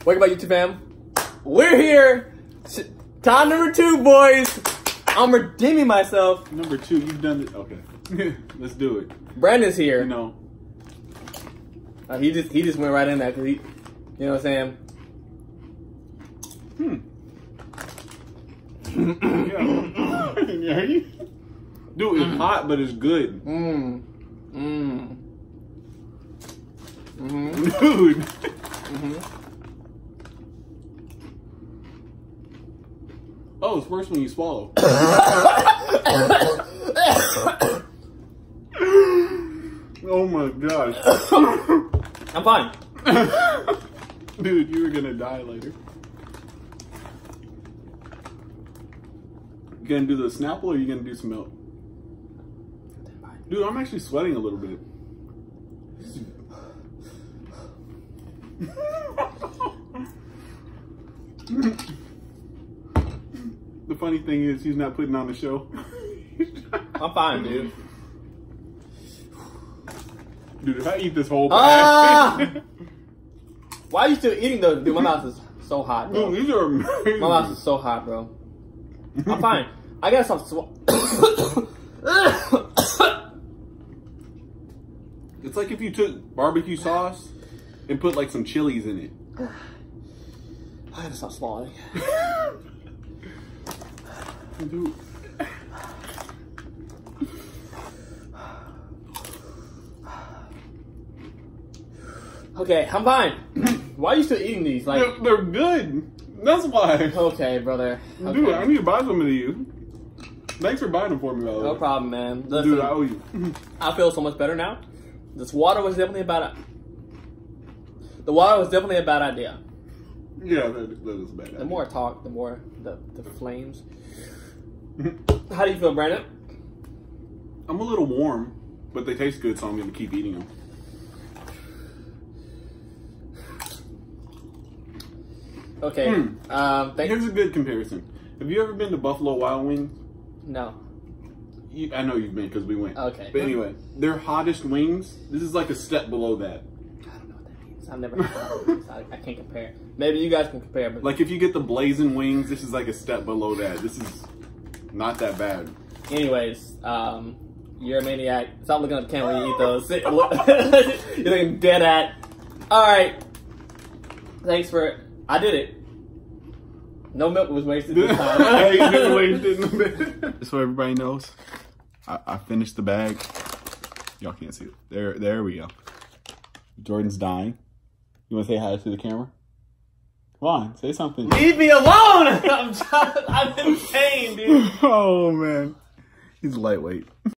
Welcome back, YouTube fam. We're here. Time number 2, boys. I'm redeeming myself. Number 2, you've done it. Okay. Let's do it. Brandon's here. You know. He just went right in there because he, you know what I'm saying? Yeah. Dude, it's hot, but it's good. Dude. Oh, it's worse when you swallow. Oh my gosh. I'm fine. Dude, you were gonna die later. You gonna do the Snapple or you gonna do some milk? Dude, I'm actually sweating a little bit. The funny thing is, he's not putting on the show. I'm fine, dude. Dude, if I eat this whole bag... Why are you still eating those? Dude, my mouth is so hot, bro. Dude, these are amazing. My mouth is so hot, bro. I'm fine. I gotta stop It's like if you took barbecue sauce and put like some chilies in it. I gotta stop swallowing. Dude. Okay, I'm fine. Why are you still eating these? Like They're good. That's why. Okay, brother. Okay. Dude, I need to buy some of these. Thanks for buying them for me, by the way. No problem, man. Listen, dude, I owe you. I feel so much better now. This water was definitely a bad. The water was definitely a bad idea. Yeah, that was a bad idea. The more I talk, the more the flames. How do you feel, Brandon? I'm a little warm, but they taste good, so I'm going to keep eating them. Okay. Here's a good comparison. Have you ever been to Buffalo Wild Wings? No. I know you've been because we went. Okay. But anyway, their hottest wings, this is like a step below that. I don't know what that means. I've never had I can't compare. Maybe you guys can compare. But like if you get the blazing wings, this is like a step below that. This is not that bad. Anyways, you're a maniac. Stop looking at the camera when you eat those. You're looking dead at. Alright. Thanks for... I did it. No milk was wasted this time. I ain't been wasted. So everybody knows, I finished the bag. Y'all can't see it. There we go. Jordan's dying. You want to say hi to the camera? Come on, say something. Leave me alone! I'm in pain, dude. Oh man, he's lightweight.